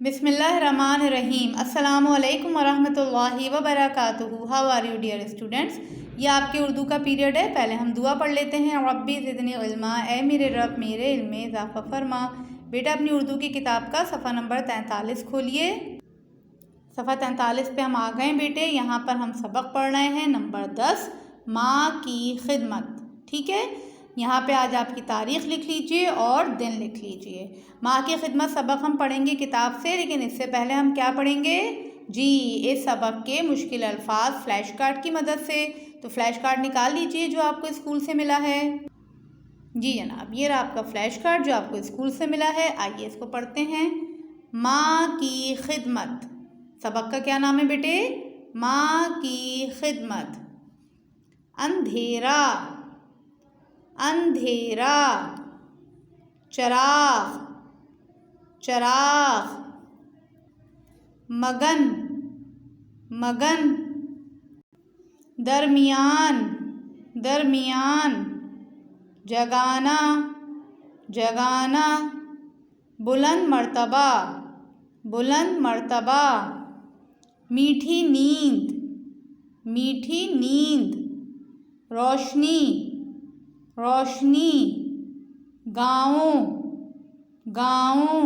بسم اللہ الرحمن الرحیم۔ السلام علیکم ورحمۃ اللہ وبرکاتہ۔ How are you dear students? یہ آپ کے اردو کا پیریڈ ہے۔ پہلے ہم دعا پڑھ لیتے ہیں۔ ربی زدنی علما، اے میرے رب میرے علم میں اضافہ فرما۔ بیٹا اپنی اردو کی کتاب کا صفحہ نمبر 43 کھولیے۔ صفحہ 43 پہ ہم آ گئے بیٹے۔ یہاں پر ہم سبق پڑھ رہے ہیں نمبر 10، ماں کی خدمت۔ ٹھیک ہے، یہاں پہ آج آپ کی تاریخ لکھ لیجئے اور دن لکھ لیجئے۔ ماں کی خدمت سبق ہم پڑھیں گے کتاب سے، لیکن اس سے پہلے ہم کیا پڑھیں گے؟ جی، اس سبق کے مشکل الفاظ فلیش کارڈ کی مدد سے۔ تو فلیش کارڈ نکال لیجئے جو آپ کو اسکول سے ملا ہے۔ جی جناب، یہ رہا آپ کا فلیش کارڈ جو آپ کو اسکول سے ملا ہے۔ آئیے اس کو پڑھتے ہیں۔ ماں کی خدمت، سبق کا کیا نام ہے بیٹے؟ ماں کی خدمت۔ اندھیرا، اندھیرا۔ چراغ، چراغ۔ مگن، مگن۔ درمیان، درمیان۔ جگانا، جگانا۔ بلند مرتبہ، بلند مرتبہ۔ میٹھی نیند، میٹھی نیند۔ روشنی، روشنی۔ گاؤں، گاؤں۔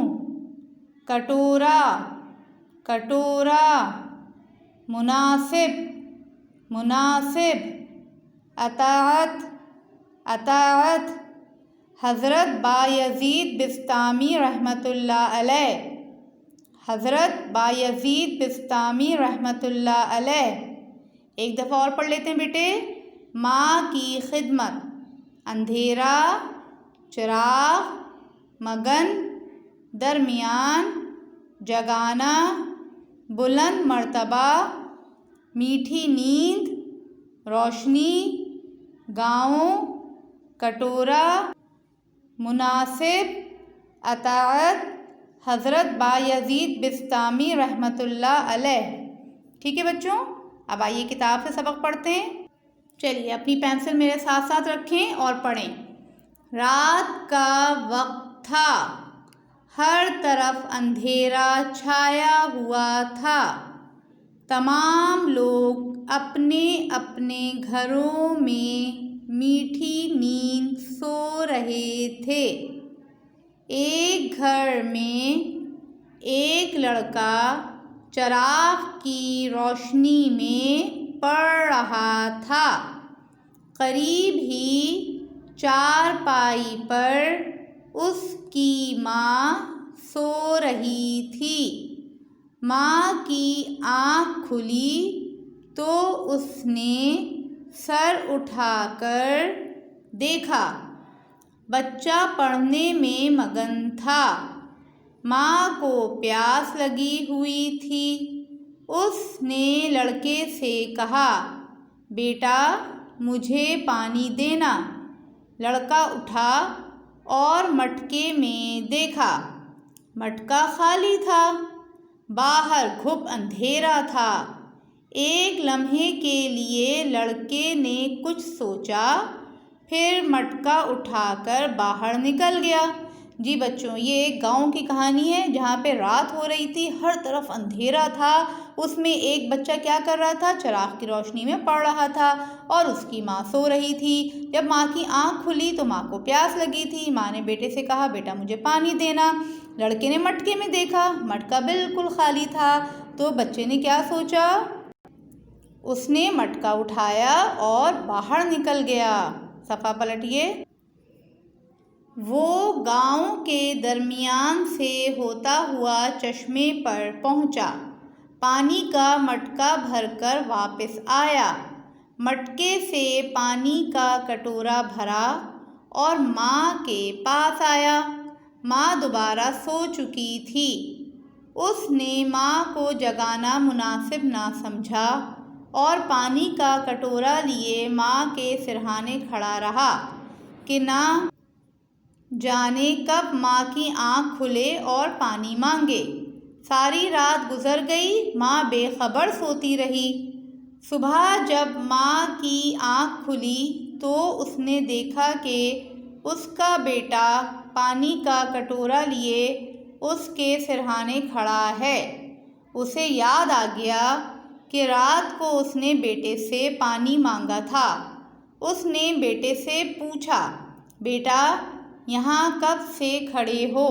کٹورا، کٹورا۔ مناسب، مناسب۔ اطاعت، اطاعت۔ حضرت بایزید بسطامی رحمۃ اللہ علیہ، حضرت بایزید بسطامی رحمۃ اللہ علیہ۔ ایک دفعہ اور پڑھ لیتے ہیں بیٹے۔ ماں کی خدمت، اندھیرا، چراغ، مگن، درمیان، جگانا، بلند مرتبہ، میٹھی نیند، روشنی، گاؤں، کٹورا، مناسب، اطاعت، حضرت بایزید بسطامی رحمۃ اللہ علیہ۔ ٹھیک ہے بچوں، اب آئیے کتاب سے سبق پڑھتے ہیں۔ چلیے اپنی پینسل میرے ساتھ ساتھ رکھیں اور پڑھیں۔ رات کا وقت تھا، ہر طرف اندھیرا چھایا ہوا تھا۔ تمام لوگ اپنے اپنے گھروں میں میٹھی نیند سو رہے تھے۔ ایک گھر میں ایک لڑکا چراغ کی روشنی میں پڑھ رہا تھا۔ قریب ہی چارپائی پر اس کی ماں سو رہی تھی۔ ماں کی آنکھ کھلی تو اس نے سر اٹھا کر دیکھا، بچہ پڑھنے میں مگن تھا۔ ماں کو پیاس لگی ہوئی تھی۔ اس نے لڑکے سے کہا، بیٹا مجھے پانی دینا۔ لڑکا اٹھا اور مٹکے میں دیکھا، مٹکا خالی تھا۔ باہر گھپ اندھیرا تھا۔ ایک لمحے کے لیے لڑکے نے کچھ سوچا، پھر مٹکا اٹھا کر باہر نکل گیا۔ جی بچوں، یہ ایک گاؤں کی کہانی ہے جہاں پہ رات ہو رہی تھی، ہر طرف اندھیرا تھا۔ اس میں ایک بچہ کیا کر رہا تھا؟ چراغ کی روشنی میں پڑھ رہا تھا اور اس کی ماں سو رہی تھی۔ جب ماں کی آنکھ کھلی تو ماں کو پیاس لگی تھی۔ ماں نے بیٹے سے کہا، بیٹا مجھے پانی دینا۔ لڑکے نے مٹکے میں دیکھا، مٹکا بالکل خالی تھا۔ تو بچے نے کیا سوچا؟ اس نے مٹکا اٹھایا اور باہر نکل گیا۔ صفحہ پلٹیے۔ وہ گاؤں کے درمیان سے ہوتا ہوا چشمے پر پہنچا، پانی کا مٹکا بھر کر واپس آیا۔ مٹکے سے پانی کا کٹورا بھرا اور ماں کے پاس آیا۔ ماں دوبارہ سو چکی تھی۔ اس نے ماں کو جگانا مناسب نہ سمجھا اور پانی کا کٹورا لیے ماں کے سرہانے کھڑا رہا کہ نہ جانے کب ماں کی آنکھ کھلے اور پانی مانگے۔ ساری رات گزر گئی، ماں بے خبر سوتی رہی۔ صبح جب ماں کی آنکھ کھلی تو اس نے دیکھا کہ اس کا بیٹا پانی کا کٹورا لیے اس کے سرہانے کھڑا ہے۔ اسے یاد آ گیا کہ رات کو اس نے بیٹے سے پانی مانگا تھا۔ اس نے بیٹے سے پوچھا، بیٹا یہاں کب سے کھڑے ہو؟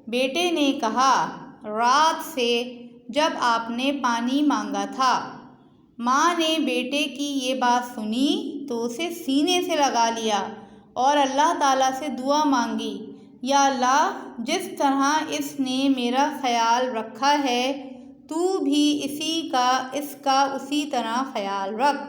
بیٹے نے کہا، رات سے، جب آپ نے پانی مانگا تھا۔ ماں نے بیٹے کی یہ بات سنی تو اسے سینے سے لگا لیا اور اللہ تعالیٰ سے دعا مانگی، یا اللہ، جس طرح اس نے میرا خیال رکھا ہے تو بھی اس کا اسی طرح خیال رکھ۔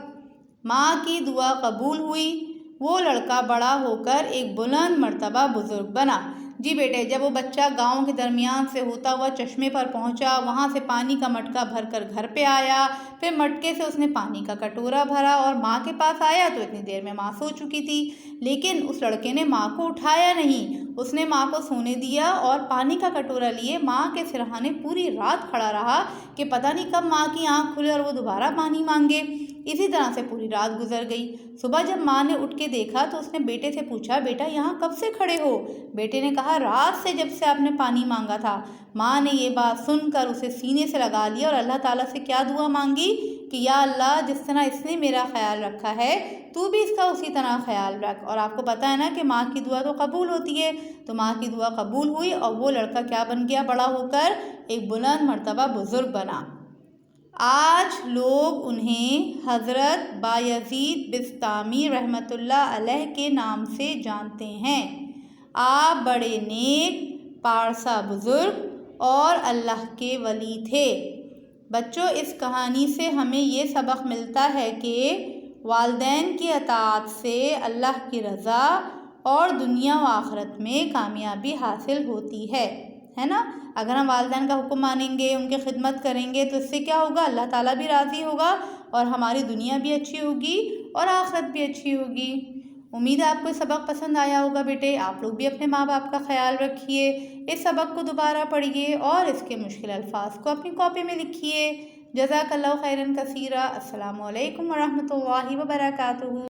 ماں کی دعا قبول ہوئی۔ وہ لڑکا بڑا ہو کر ایک بلند مرتبہ بزرگ بنا۔ جی بیٹے، جب وہ بچہ گاؤں کے درمیان سے ہوتا ہوا چشمے پر پہنچا، وہاں سے پانی کا مٹکا بھر کر گھر پہ آیا، پھر مٹکے سے اس نے پانی کا کٹورا بھرا اور ماں کے پاس آیا تو اتنی دیر میں ماں سو چکی تھی، لیکن اس لڑکے نے ماں کو اٹھایا نہیں۔ اس نے ماں کو سونے دیا اور پانی کا کٹورا لیے ماں کے سرہانے پوری رات کھڑا رہا کہ پتہ نہیں کب ماں کی آنکھ کھلے اور وہ دوبارہ پانی مانگے۔ اسی طرح سے پوری رات گزر گئی۔ صبح جب ماں نے اٹھ کے دیکھا تو اس نے بیٹے سے پوچھا، بیٹا یہاں کب سے کھڑے ہو؟ بیٹے نے کہا، رات سے، جب سے آپ نے پانی مانگا تھا۔ ماں نے یہ بات سن کر اسے سینے سے لگا لیا اور اللہ تعالیٰ سے کیا دعا مانگی کہ یا اللہ، جس طرح اس نے میرا خیال رکھا ہے تو بھی اس کا اسی طرح خیال رکھ۔ اور آپ کو پتہ ہے نا کہ ماں کی دعا تو قبول ہوتی ہے، تو ماں کی دعا قبول ہوئی اور وہ لڑکا کیا بن گیا؟ بڑا ہو کر ایک بلند مرتبہ بزرگ بنا۔ آج لوگ انہیں حضرت بایزید بسطامی رحمۃ اللہ علیہ کے نام سے جانتے ہیں۔ آپ بڑے نیک، پارسا بزرگ اور اللہ کے ولی تھے۔ بچوں، اس کہانی سے ہمیں یہ سبق ملتا ہے کہ والدین کی اطاعت سے اللہ کی رضا اور دنیا و آخرت میں کامیابی حاصل ہوتی ہے نا؟ اگر ہم والدین کا حکم مانیں گے، ان کی خدمت کریں گے تو اس سے کیا ہوگا؟ اللہ تعالیٰ بھی راضی ہوگا اور ہماری دنیا بھی اچھی ہوگی اور آخرت بھی اچھی ہوگی۔ امید ہے آپ کو سبق پسند آیا ہوگا بیٹے۔ آپ لوگ بھی اپنے ماں باپ کا خیال رکھیے، اس سبق کو دوبارہ پڑھیے اور اس کے مشکل الفاظ کو اپنی کاپی میں لکھیے۔ جزاک اللہ خیراً کثیرا۔ السلام علیکم ورحمۃ اللہ وبرکاتہ۔